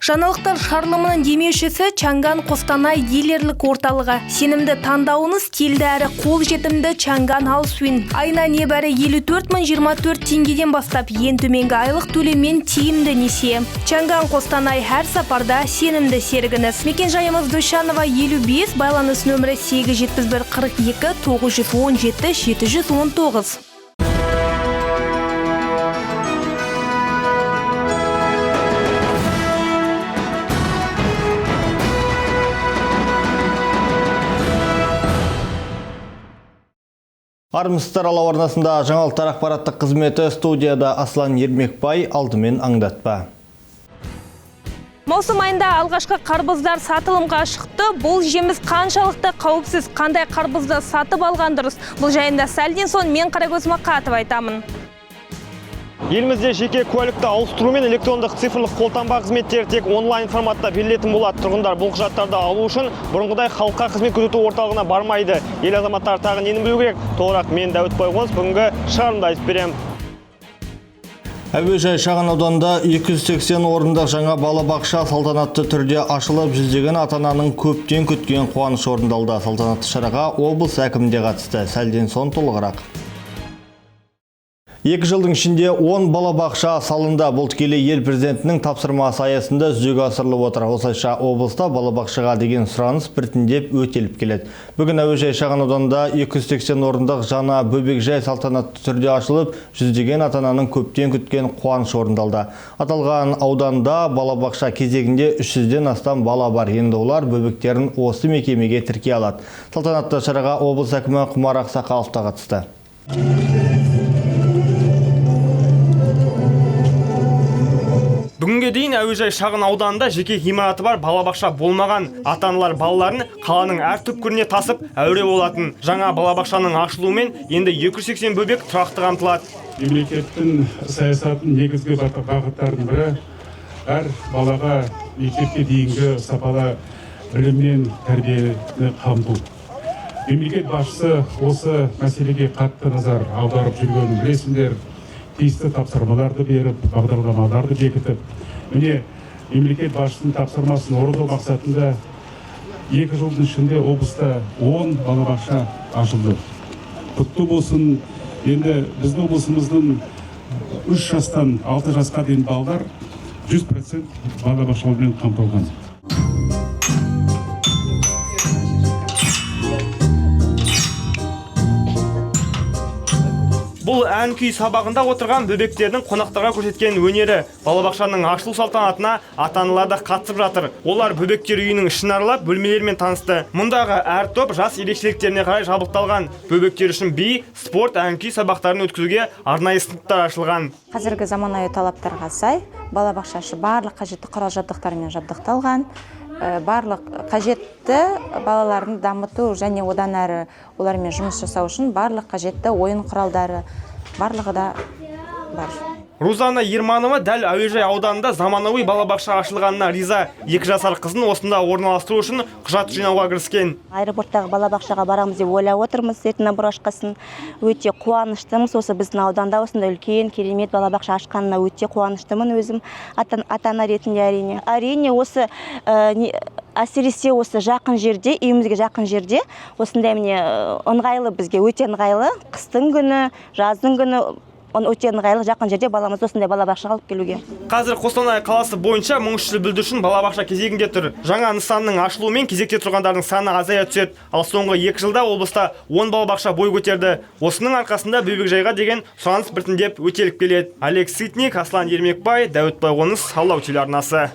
Жаңалықтар шарлымының демеушісі Чанган Қостанай дилерлік орталығы. Сенімді таңдауыңыз келді әрі қол жетімді Чанган Алсуин. Айына небәрі 54.024 теңгеден бастап ең төменгі айлық төлеммен тиімді несие. Чанган Қостанай әр сапарда сенімді серігіңіз. Мекен-жайымыз Дощанова 55, байланыс нөмірі 871 42 917 719. Армысыздар, ала арнасында жаңалықтар ақпараттық қызметі, студияда Аслан Ермекбай, алдымен аңдатпа. Маусым айында алғашқы қарбыздар сатылымға шықты. Бұл жеміс қаншалықты қауіпсіз, қандай қарбызды сатып алған дұрыс? Бұл жайында сәлден соң мен Қарагөз Мақатов айтамын. Елімізде жеке куәлікті ауыстыру мен электрондық цифрлық қолтаңба қызметтері тек онлайн форматта берілетін болады. Тұрғындар бұл құжаттарды алу үшін бұрынғыдай халыққа қызмет көрсету орталығына бармайды. Ел азаматтары тағы нені білу керек? Толығырақ мен Дәуітбай Қоныс бүгінгі шығарымда айтып беремін. Әуежай шағын ауданында 280 орындық жаңа балабақша салтанатты түрде ашылып, жүздеген ата-ананың көптен күткен қуаныш орындалды. Салтанатты шараға облыс әкімі де қатысты. Сәлден соң толығырақ. 2 жылдың ішінде 10 балабақша салынды. Бұл тікелей ел президентінің тапсырмасы аясында жүзеге асырылып отыр. Осылайша облыста балабақшаға деген сұраныс біртіндеп өтеліп келеді. Бүгін әуежай шағын ауданында 280 орындық жаңа бөбекжай салтанатты түрде ашылып, жүздеген ата-ананың көптен күткен қуаныш орындалды. Аталған ауданда балабақша кезегінде 300-ден астам бала бар. Енді олар бөбектерін осы мекемеге тіркей алады. Салтанатты шараға облыс әкімі Құмар Ақсақалов та қатысты. Бүгінге дейін әуежай шағын ауданында жеке ғимараты бар балабақша болмаған. Ата-аналар балаларын қаланың әр түпкіріне тасып әуре болатын. Жаңа балабақшаның ашылуымен енді 280 бөбек тұрақты қамтылады. Мемлекеттің саясатының негізгі бағыттарының бірі әр балаға мектепке дейінгі сапалы білім мен тәрбиені қамту. Мемлекет басшысы осы мәселеге қатты назар аударып жүргенін білесіңдер. Тиісті тапсырмаларды беріп, бағдарламаларды бекітіп, міне мемлекет басшысының тапсырмасын орындау мақсатында 2 жылдың ішінде облыста 10 балабақша ашылды. Құтты болсын. Енді біздің облысымыздың 3 жастан 6 жасқа дейін балалар 100% балабақшалармен қамтылған. Бұл ән күй сабағында отырған бөбектердің қонақтарға көрсеткен өнері. Балабақшаның ашылу салтанатына ата-аналар да қатысып жатыр. Олар бөбектер үйінің ішін аралап, бөлмелерімен танысты. Мұндағы әр топ жас ерекшеліктеріне қарай жабдықталған. Бөбектер үшін би, спорт, ән күй сабақтарын өткізуге арнайы сыныптар ашылған. Қазіргі заманауи талаптарға сай балабақшашы барлық қажетті құрал-жабдықтармен жабдықталған. Барлық қажетті балаларын дамыту және одан әрі олармен жұмыс жасау үшін барлық қажетті ойын құралдары барлығы да бар. Рузана Ерманова дәл әуежай ауданында заманауи балабақша ашылғанына риза. 2 жасар қызын осында орналастыру үшін құжат жинауға кіріскен. Аэропорттағы балабақшаға барамыз деп ойлап отырмыз. Ертең бұрашқасын өте қуаныштымыз. Осы біздің ауданда осында үлкен керемет балабақша ашқанына өте қуаныштымын өзім ата-ана ретінде әрине. Әрине осы әсіресе осы жақын жерде, үйімізге жақын жерде осындай міне ыңғайлы, бізге өте ыңғайлы. Қыстың күні, жаздың күні өте ыңғайлы жақын жерде баламызды осындай балабақшаға алып келуге. Қазір Қостанай қаласы бойынша 1300 бүлдіршін балабақша кезегінде тұр. Жаңа нысанның ашылуымен кезекте тұрғандардың саны азая түседі. Ал соңғы 2 жылда облыста 10 балабақша бой көтерді. Осының арқасында бөбекжайға деген сұраныс біртіндеп өтеліп келеді. Олег Сытник, Аслан Ермекбай, Дәуітбай Қоныс, Алау телеарнасы.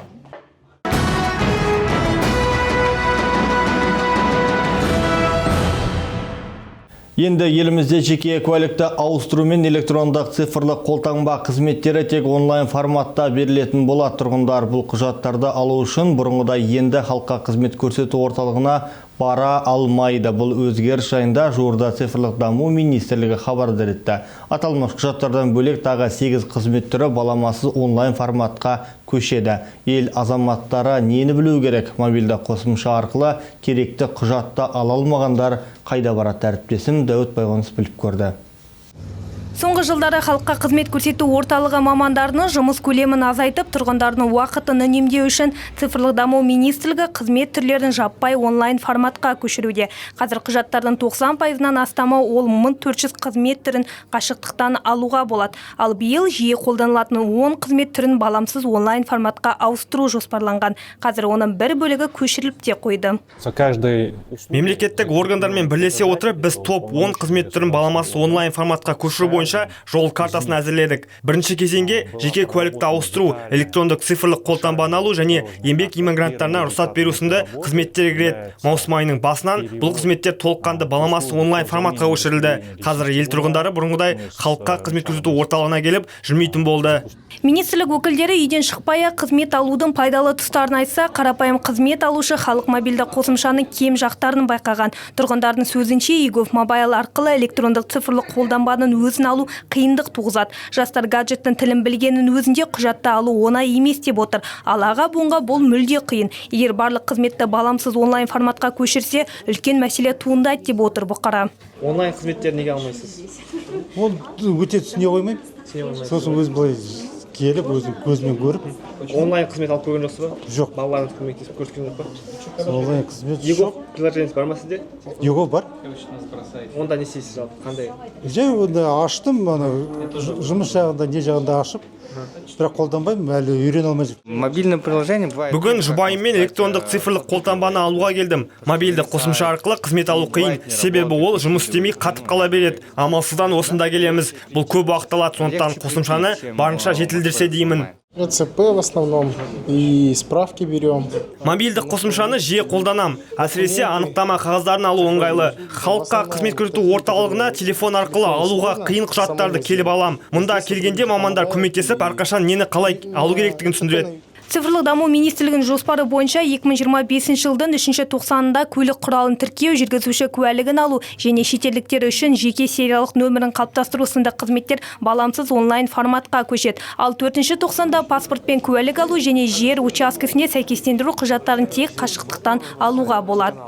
Енді елімізде жеке куәлікті ауыстыру мен электрондық цифрлық қолтаңба қызметтері тек онлайн форматта берілетін болады. Тұрғындар бұл құжаттарды алу үшін бұрынғыдай енді халыққа қызмет көрсету орталығына бара алмайды. Бұл өзгеріс жайында жуырда цифрлық даму министрлігі хабардар етті. Аталмыш құжаттардан бөлек тағы 8 қызмет түрі баламасыз онлайн форматқа көшеді. Ел азаматтары нені білу керек? Мобильді қосымша арқылы керекті құжатты ала алмағандар қайда барады? Әріптесім Дәуітбай Қоныс біліп көрді. Соңғы жылдары халыққа қызмет көрсету орталығы мамандарының жұмыс көлемін азайтып, тұрғындардың уақытын үнемдеу үшін цифрлық даму министрлігі қызмет түрлерін жаппай онлайн форматқа көшіруде. Қазір құжаттардың 90%-нан астамы ол 1400 қызмет түрін қашықтықтан алуға болады. Ал биыл жиі қолданылатын 10 қызмет түрін баламсыз онлайн форматқа ауыстыру жоспарланған. Қазір оның бір бөлігі көшіріліп те қойды. Мемлекеттік органдармен бірлесе отырып, біз топ 10 қызмет түрін баламасыз онлайн форматқа көшіру бойынша жол картасын әзірледік. Бірінші кезеңге жеке куәлікті ауыстыру, электрондық цифрлық қолтаңбаны алу және еңбек иммигранттарына рұқсат беру сынды қызметтер кіреді. Маусым айының басынан бұл қызметтер толыққанды баламасыз онлайн форматқа көшірілді. Қазір ел тұрғындары бұрынғыдай халыққа қызмет көрсету орталығына келіп жүрмейтін болды. Министрлік өкілдері үйден шықпай қызмет алудың пайдалы тұстарын айтса, қарапайым қызмет алушы халық мобильді қосымшаның кем жақтарын байқаған. Тұрғындардың сөзінше, eGov Mobile арқылы электрондық цифрлық қолданбаның өзін алу қиындық туғызады. Жастар гаджеттің тілін білгенін өзінде құжатты алу оңай емес деп отыр. Ал аға буынға бұл мүлде қиын. Егер барлық қызметті баламсыз онлайн форматқа көшірсе, үлкен мәселе туындайды деп отыр бұқара. Онлайн қызметтер неге алмайсыз? Ол өте түсіне қоймаймын. Сосын өз былай келіп, өзім көзімен көріп. Онлайн қызмет алып көрген жоқсыз ба? Жоқ. Балаларыңыз көмектесіп көрсеткен жоқ па? Онлайн қызмет eGov приложениесі бар ма сізде? eGov бар. Онда не істейсіз жалпы? Қандай? Жай онда аштым, жұмыс жағында, не жағында ашып. Бірақ қолданбаймын, әлі үйрене алмай жүрмін. Мобильное приложение бывает. Бүгін жұбайыммен электрондық цифрлық қолтаңбаны алуға келдім. Мобильді қосымша арқылы қызмет алу қиын. Себебі ол жұмыс істемей қатып қала береді. Амалсыздан осында келеміз. Бұл көп уақыт алады, сондықтан қосымшаны барынша жетілдірсе деймін. РЦП в основном и справки берем. Мобильді қосымшаны жиі қолданам. Әсіресе анықтама қағаздарын алу ыңғайлы. Халыққа қызмет көрсету орталығына телефон арқылы алуға қиын құжаттарды келіп алам. Мұнда келгенде мамандар көмектесіп, әрқашан нені қалай алу керектігін түсіндіреді. Цифрлық даму министрлігінің жоспары бойынша 2025 жылдың 3-ші тоқсанында көлік құралын тіркеу, жүргізуші куәлігін алу және шетелдіктер үшін жеке сериялық нөмірін қалыптастыру сынды қызметтер баламсыз онлайн форматқа көшеді. Ал 4-ші тоқсанда паспорт пен куәлік алу және жер учаскесіне сәйкестендіру құжаттарын тек қашықтықтан алуға болады.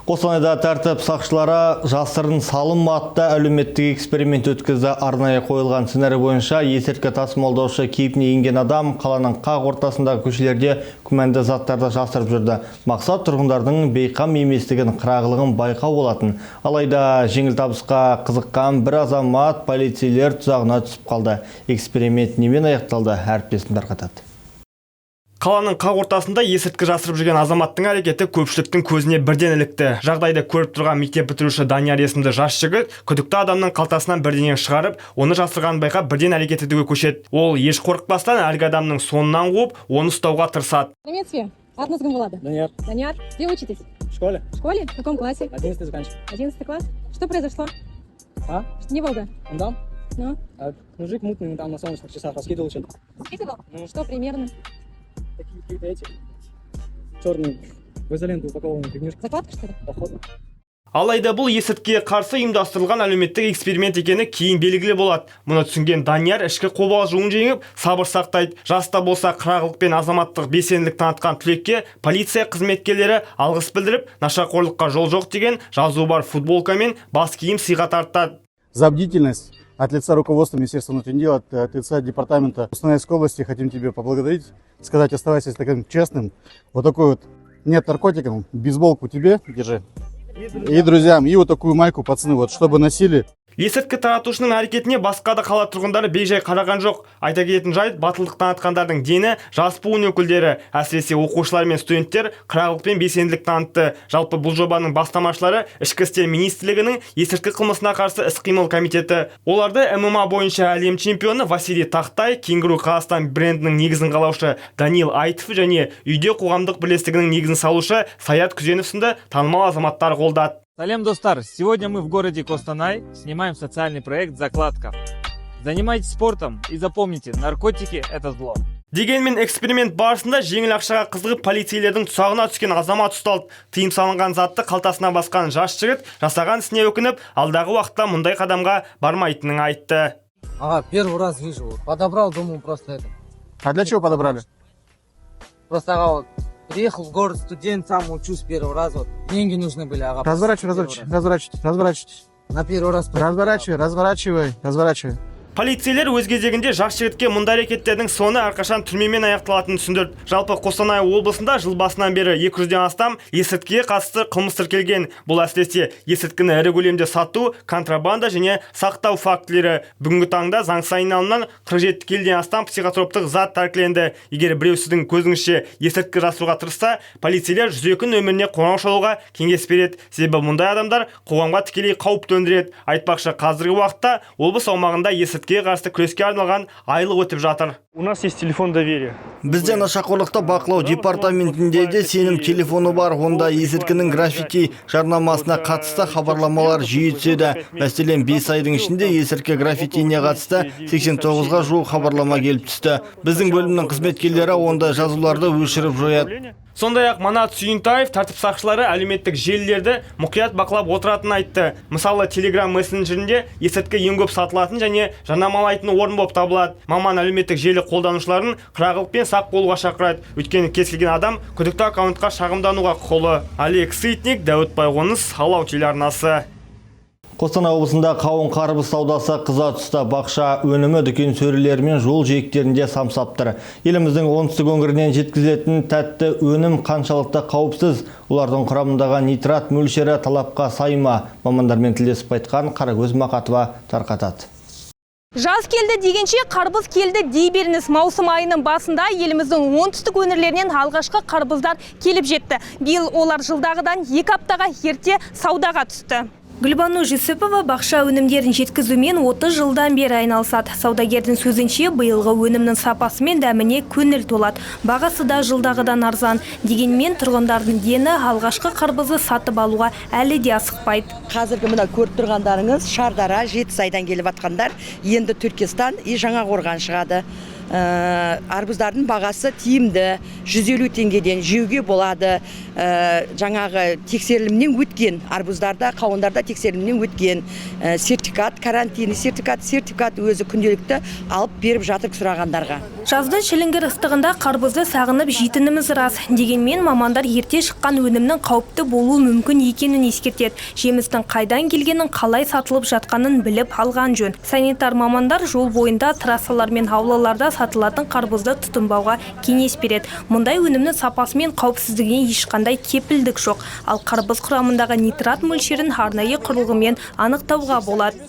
Қостанайда тәртіп сақшылары жасырын салым атты әлеуметтік эксперимент өткізді. Арнайы қойылған сценарий бойынша есірткі тасымалдаушы кейпіне енген адам қаланың қақ ортасындағы көшелерде күмәнді заттарды жасырып жүрді. Мақсат тұрғындардың бейқам еместігін, қырағылығын байқау болатын. Алайда жеңіл табысқа қызыққан бір азамат полицейлер тұзағына түсіп қалды. Эксперимент немен аяқталды? Әріптесім тарқатады. Қаланың қақ ортасында есірткі жасырып жүрген азаматтың әрекеті көпшіліктің көзіне бірден ілікті. Жағдайды көріп тұрған мектеп бітіруші Данияр есімді жас жігіт күдікті адамның қалтасынан бірдеңе шығарып, оны жасырғанын байқап бірден әрекет етуге көшеді. Ол еш қорықпастан әлгі адамның соңынан қуып, оны ұстауға тырысады. Приветствие. Атыңыз кім болады? Данияр. Данияр, где учитесь? В школе. В школе? В каком классе? 11 заканчиваю. 11 класс. Что произошло? А? Не Волга. Он там? Ну? Мужик мутный там на солнечных часах раскидывал что-то. Скидывал? Что примерно? Такие какие-то эти черные в изоленту упакованные фигнюшки. Закладка, что ли? Походу. Алайда бұл есірткіге қарсы ұйымдастырылған әлеуметтік эксперимент екені кейін белгілі болады. Мұны түсінген Данияр ішкі қобалжуын жеңіп, сабыр сақтайды. Жаста болса қырағылық пен азаматтық белсенділік танытқан түлекке полиция қызметкерлері алғыс білдіріп, нашақорлыққа жол жоқ деген жазуы бар футболка мен бас киім сыйға тартады. За бдительность от лица руководства Министерства внутренних дел, от лица департамента Костанайской области хотим тебе поблагодарить, сказать, оставайся таким честным. Вот такой вот нет наркотиков, бейсболку тебе держи. И друзьям, и вот такую майку, пацаны, вот, чтобы носили. Есірткі таратушының әрекетіне басқа да қала тұрғындары бейжай қараған жоқ. Айта кететін жайт, батылдық танытқандардың дені жас буын өкілдері, әсіресе оқушылар мен студенттер қырағылық пен белсенділік танытты. Жалпы бұл жобаның бастамашылары Ішкі істер министрлігінің есірткі қылмысына қарсы іс-қимыл комитеті. Оларды ММА бойынша әлем чемпионы Василий Тақтай, Кенгуру Қазақстан брендінің негізін қалаушы Данил Айтов және Үйде қоғамдық бірлестігінің негізін салушы Саят Күзенов сынды танымал азаматтар қолдады. Салем, достар! Сегодня мы в городе Костанай снимаем социальный проект «Закладка». Занимайтесь спортом и запомните, наркотики – это зло. Дегенмен эксперимент барысында жеңіл ақшаға қызығып полицейлердің тұсағына түскен азамат ұсталды. Тыйым салынған затты қалтасына басқан жас жігіт жасаған ісіне өкініп, алдағы уақытта мұндай қадамға бармайтынын айтты. Ага, первый раз вижу. Подобрал, думаю, просто это. А для чего подобрали? Просто ага, вот, приехал в город студент, сам учусь первый раз, вот. Деньги нужны были, ага. Разворачивайтесь. На первый раз. Разворачивай. Полицейлер өз кезегінде жас жігітке мұндай әрекеттердің соңы әрқашан түрмемен аяқталатынын түсіндірді. Жалпы Қостанай облысында жыл басынан бері 200-ден астам есірткіге қатысты қылмыс тіркелген. Бұл әсіресе есірткіні ірі көлемде сату, контрабанда және сақтау фактілері. Бүгінгі таңда заңсыз айналымнан 47 келіден астам психотроптық зат тәркіленді. Егер біреу сіздің көзіңізше есірткі жасыруға тырысса, полицейлер 102 нөміріне қоңырау шалуға кеңес береді. Себебі мұндай адамдар қоғамға тікелей қауіп төндіреді. Айтпақшы, қазіргі уақытта облыс аумағында есірткі қарсы күреске арналған айлық өтіп жатыр. У нас есть телефон доверия. Бізде нашақорлықты бақылау департаментінде де сенім телефоны бар. Онда есірткінің граффити жарнамасына қатысты хабарламалар жиі түседі. Мәселен, 5 айдың ішінде есірткі граффитиіне қатысты 89-ға жуық хабарлама келіп түсті. Біздің бөлімнің қызметкерлері онда жазуларды өшіріп жояды. Сондай-ақ Манат Сүйінтаев тәртіп сақшылары әлеуметтік желілерді мұқият бақылап отыратынын айтты. Мысалы, Telegram мессенджерінде есірткі ең көп сатылатын және жарнамалайтын орын болып табылады. Маман әлеуметтік желі қолданушыларын қырағылықпен сақ болуға шақырады. Өйткені кез келген адам күдікті аккаунтқа шағымдануға құқылы. Олег Сытник, Дәуіт Байғоныс, Алау телеарнасы. Қостанай облысында қауын қарбыз саудасы қыза түсті. Бақша өнімі дүкен сөрелері мен жол жиектерінде самсап тұр. Еліміздің оңтүстік өңірінен жеткізілетін тәтті өнім қаншалықты қауіпсіз? Олардың құрамындағы нитрат мөлшері талапқа сай ма? Мамандармен тілдесіп айтқан Қарагөз Мақатова тарқатады. Жаз келді дегенше қарбыз келді дей беріңіз. Маусым айының басында еліміздің оңтүстік өңірлерінен алғашқы қарбыздар келіп жетті. Биыл олар жылдағыдан 2 аптаға ерте саудаға түсті. Гүлбану Жүсіпова бақша өнімдерін жеткізумен 30 жылдан бері айналысады. Саудагердің сөзінше биылғы өнімнің сапасы мен дәміне көңіл толады. Бағасы да жылдағыдан арзан. Дегенмен тұрғындардың дені алғашқы қарбызы сатып алуға әлі де асықпайды. Қазіргі мына көріп тұрғандарыңыз Шардара, Жетісайдан келіп атқандар, енді Түркістан и Жаңақорған шығады. Арбуздардың бағасы тиімді, 150 теңгеден жеуге болады. Жаңағы тексерілімнен өткен, арбуздарда, қауындарда тексерілімнен өткен сертификат, карантин сертификат өзі күнделікті алып беріп жатыр сұрағандарға. Жаздың шіліңгір ыстығында қарбызды сағынып жейтініміз рас. Дегенмен мамандар ерте шыққан өнімнің қауіпті болуы мүмкін екенін ескертеді. Жемістің қайдан келгенін, қалай сатылып жатқанын біліп алған жөн. Санитар мамандар жол бойында, трассалар мен аулаларда сатылатын қарбызды тұтынбауға кеңес береді. Мұндай өнімнің сапасы мен қауіпсіздігіне ешқандай кепілдік жоқ. Ал қарбыз құрамындағы нитрат мөлшерін арнайы құрылғымен анықтауға болады.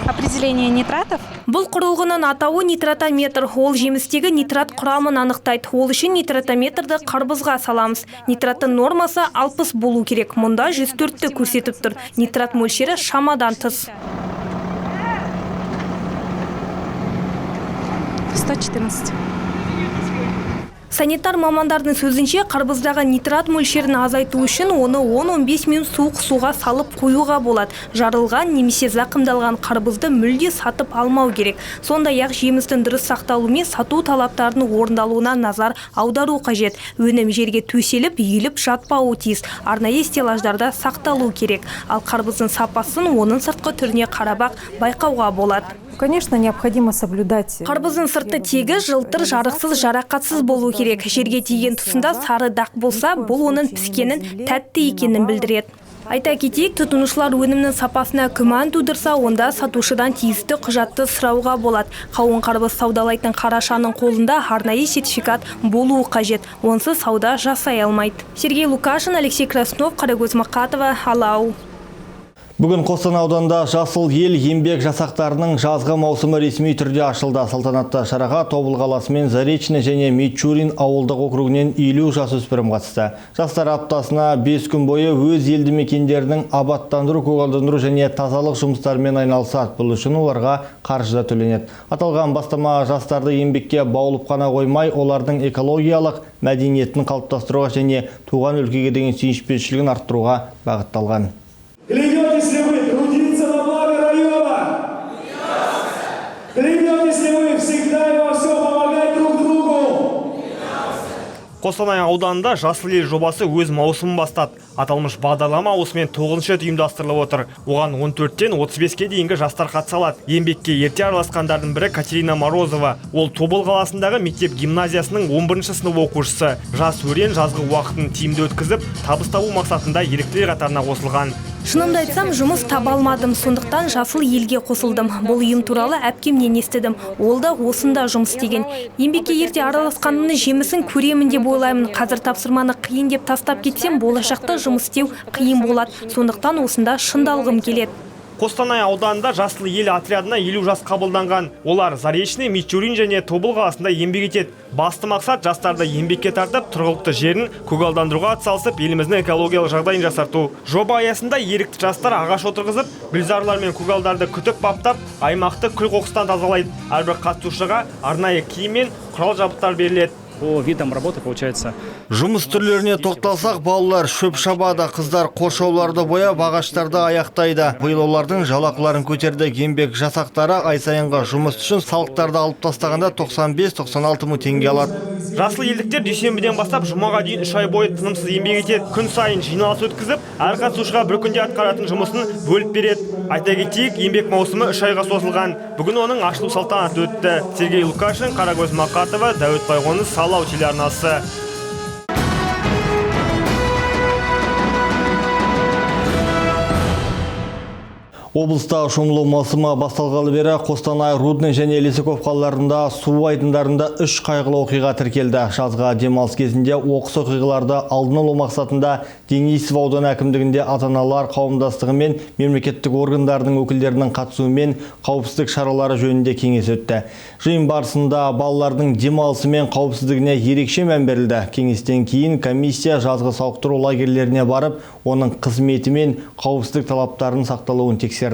Определение нитратов? Бұл құрылғының атауы нитратометр. Ол жемістегі нитрат құрамын анықтайды. Ол үшін нитратометрді қарбызға саламыз. Нитраттың нормасы 60 болу керек. Мұнда 104-ті көрсетіп тұр. Нитрат мөлшері шамадан тыс. 114. Санитар мамандардың сөзінше қарбыздағы нитрат мөлшерін азайту үшін оны 10-15 минут суық суға салып қоюға болады. Жарылған немесе зақымдалған қарбызды мүлде сатып алмау керек. Сондай-ақ жемістің дұрыс сақталуы мен сату талаптарының орындалуына назар аудару қажет. Өнім жерге төселіп, үйіліп жатпауы тиіс. Арнайы стеллаждарда сақталу керек. Ал қарбыздың сапасын оның сыртқы түріне қарап байқауға болады. Конечно, необходимо соблюдать. Қарбыздың сырты тегі, жылтыр, жарықсыз, жарақатсыз болу керек. Жерге тиген тұсында сары дақ болса, бұл оның піскенін, тәтті екенін білдіреді. Айта кетейік, тұтынушылар өнімнің сапасына күмән тудырса, онда сатушыдан тиісті құжатты сұрауға болады. Қауын қарбыз саудалайтын қарашаның қолында арнайы сертификат болуы қажет. Онсыз сауда жасай алмайды. Сергей Лукашин, Алексей Краснов, Қарагөз Мақатова, Алау. Бүгін Қостанай ауданында Жасыл ел еңбек жасақтарының жазғы маусымы ресми түрде ашылды. Салтанатты шараға Тобыл қаласы мен Заречный және Мичурин ауылдық округінен 50 жасөспірім қатысты. Жастар аптасына 5 күн бойы өз елді мекендерінің абаттандыру, көгалдандыру және тазалық жұмыстарымен айналысады. Бұл үшін оларға қаржы да төленеді. Аталған бастама жастарды еңбекке баулып қана қоймай, олардың экологиялық мәдениетін қалыптастыруға және туған өлкеге деген сүйіспеншілігін арттыруға бағытталған. Клянетесь ли вы трудиться на благо района? Клянетесь ли вы всегда и во всем помогать друг другу? Қостанай ауданында Жасыл ел жобасы өз маусымын бастады. Аталмыш бағдарлама осымен 9-шы рет ұйымдастырылып отыр. Оған 14-тен 35-ке дейінгі жастар қатыса алады. Еңбекке ерте араласқандардың бірі Катерина Морозова. Ол Тобыл қаласындағы мектеп гимназиясының 11-ші сынып оқушысы. Жас өрен жазғы уақытын тиімді өткізіп, табыс табу мақсатында еріктілер қатарына қосылған. Шынымды айтсам, жұмыс таба алмадым, сондықтан жасыл елге қосылдым. Бұл ұйым туралы әпкемнен естідім. Ол да осында жұмыс істеген. Еңбекке ерте араласқанымның жемісін көремін деп ойлаймын. Қазір тапсырманы қиын деп тастап кетсем, болашақта жұмыс істеу қиын болады. Сондықтан осында шындалғым келеді. Қостанай ауданында жасыл ел отрядына 50 жас қабылданған. Олар Заречный, Мичурин және Тобыл қаласында еңбек етеді. Басты мақсат жастарды еңбекке тартып, тұрғылықты жерін көгалдандыруға атсалысып, еліміздің экологиялық жағдайын жақсарту. Жоба аясында ерікті жастар ағаш отырғызып, гүлзарлар мен көгалдарды күтіп баптап, аймақты күл-қоқыстан тазалайды. Әрбір қатысушыға арнайы киім мен құрал жабдықтар беріледі. По видам работы получается. Жұмыс түрлеріне тоқталсақ, балалар шөп шабады, қыздар қоршауларды бояп, ағаштарды аяқтайды. Биыл олардың жалақыларын көтерді. Еңбек жасақтары ай сайынғы жұмыс үшін салықтарды алып тастағанда 95-96 мың теңге алады. Жасыл елдіктер дүйсенбіден бастап жұмаға дейін 3 ай бойы тынымсыз еңбек етеді. Күн сайын жиналыс өткізіп, әр қатысушыға бір күнде атқаратын жұмысын бөліп береді. Айта кетейік, еңбек маусымы 3 айға созылған. Бүгін оның ашылу салтанаты өтті. Сергей Лукашин, Қарагөз Мақатова, Дәуіт Байғоныс, Салау телеарнасы. Облыста шомылу маусымы басталғалы бері Қостанай, Рудный және Лисаков қалаларында су айдындарында 3 қайғылы оқиға тіркелді. Жазға демалыс кезінде оқыс оқиғаларды алдын алу мақсатында Денисов ауданы әкімдігінде ата-аналар қауымдастығы мен мемлекеттік органдардың өкілдерінің қатысуымен қауіпсіздік шаралары жөнінде кеңес өтті. Жиын барысында балалардың демалысы мен қауіпсіздігіне ерекше мән берілді. Кеңестен кейін комиссия жазғы сауықтыру лагерлеріне барып, оның қызметі мен қауіпсіздік талаптарын сақталуын тексерді.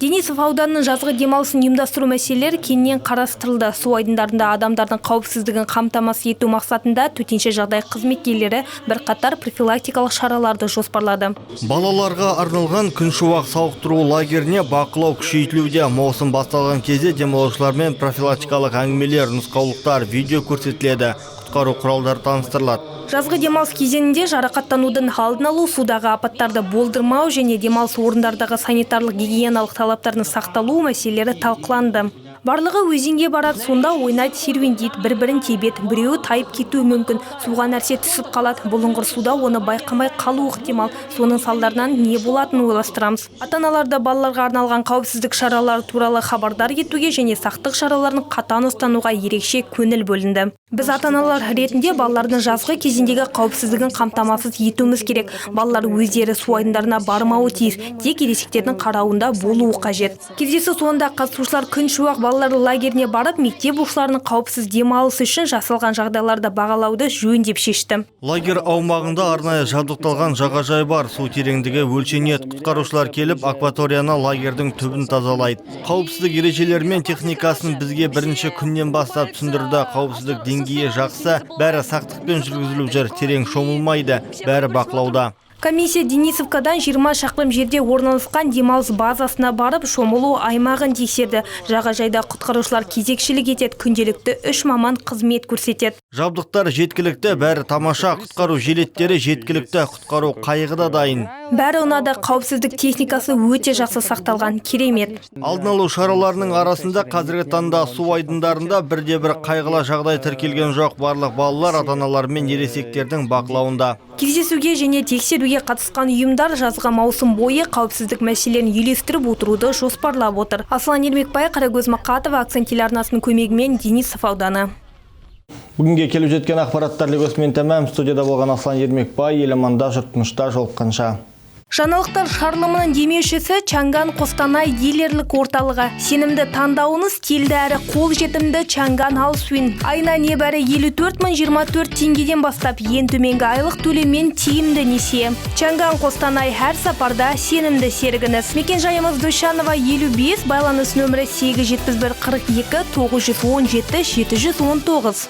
Денисов ауданының жазғы демалысын ұйымдастыру мәселелері кеңінен қарастырылды. Су айдындарында адамдардың қауіпсіздігін қамтамасыз ету мақсатында төтенше жағдай қызметкерлері бірқатар профилактикалық шараларды жоспарлады. Балаларға арналған күншуақ сауықтыру лагеріне бақылау күшейтілуде. Маусым басталған кезде демалушылармен профилактикалық әңгімелер, нұсқаулықтар, видео көрсетіледі. Құтқару құралдары таныстырылады. Жазғы демалыс кезеңінде жарақаттанудың алдын алу, судағы апаттарды болдырмау және демалыс орындардағы санитарлық гигиеналық талаптардың сақталуы мәселелері талқыланды. Барлығы өзенге барады, сонда ойнайды, серуендейді, бір-бірін тебеді, біреуі тайып кетуі мүмкін. Суға нәрсе түсіп қалады. Бұлыңғыр суда оны байқамай қалу ықтимал. Соның салдарынан не болатынын ойластырамыз. Ата-аналарды балаларға арналған қауіпсіздік шаралары туралы хабардар етуге және сақтық шараларын қатаң ұстануға ерекше көңіл бөлінді. Біз ата-аналар ретінде балалардың жазғы кезіндегі қауіпсіздігін қамтамасыз етуіміз керек. Балалар өздері су айдындарына бармауы тиіс, тек ересектердің қарауында болуы қажет. Кездесу соңында қатысушылар күншуақ балалар лагеріне барып, мектеп оқушыларының қауіпсіз демалысы үшін жасалған жағдайларды бағалауды жөн деп шешті. Лагер аумағында арнайы жабдықталған жағажай бар. Су тереңдігі өлшенеді. Құтқарушылар келіп, акваторияны лагердің түбін тазалайды. Қауіпсіздік ережелері мен техникасын бізге бірінші күннен бастап түсіндірді. Қауіпсіздік деңгейі жақсы, бәрі сақтықпен жүргізіліп жүр, терең шомылмайды, бәрі бақылауда. Комиссия Денисовкадан 20 шақырым жерде орналасқан демалыс базасына барып, шомылу аймағын тексерді. Жағажайда құтқарушылар кезекшілік етеді, күнделікті 3 маман қызмет көрсетеді. Жабдықтар жеткілікті, бәрі тамаша, құтқару жилеттері жеткілікті, құтқару қайығы да дайын. Бәрі ұнады, қауіпсіздік техникасы өте жақсы сақталған, керемет. Алдын алу шараларының арасында қазіргі таңда су айдындарында бірде-бір қайғылы жағдай тіркелген жоқ. Барлық балалар ата-аналар мен ересектердің бақылауында. Кездесуге және тексеруге қатысқан ұйымдар жазғы маусым бойы қауіпсіздік мәселелерін үйлестіріп отыруды жоспарлап отыр. Аслан Ермекбай, Қарагөз Мақатова, Акцент телеарнасының көмегімен Денисов ауданы. Бүгінге келіп жеткен ақпараттар осымен тәмам. Студияда болған Аслан Ермекбай, ел аманда, жұрт тынышта, жолыққанша. Жаңалықтар шығарылымының демеушісі Чанган Қостанай дилерлік орталығы. Сенімді таңдауыңыз тиімді әрі қолжетімді Чанган Алсуин. Айына небәрі 54.024 теңгеден бастап ең төменгі айлық төлеммен тиімді несие. Чанган Қостанай әр сапарда сенімді серігіңіз. Мекенжайымыз Дощанова 55, байланыс нөмірі 871 42 917 719.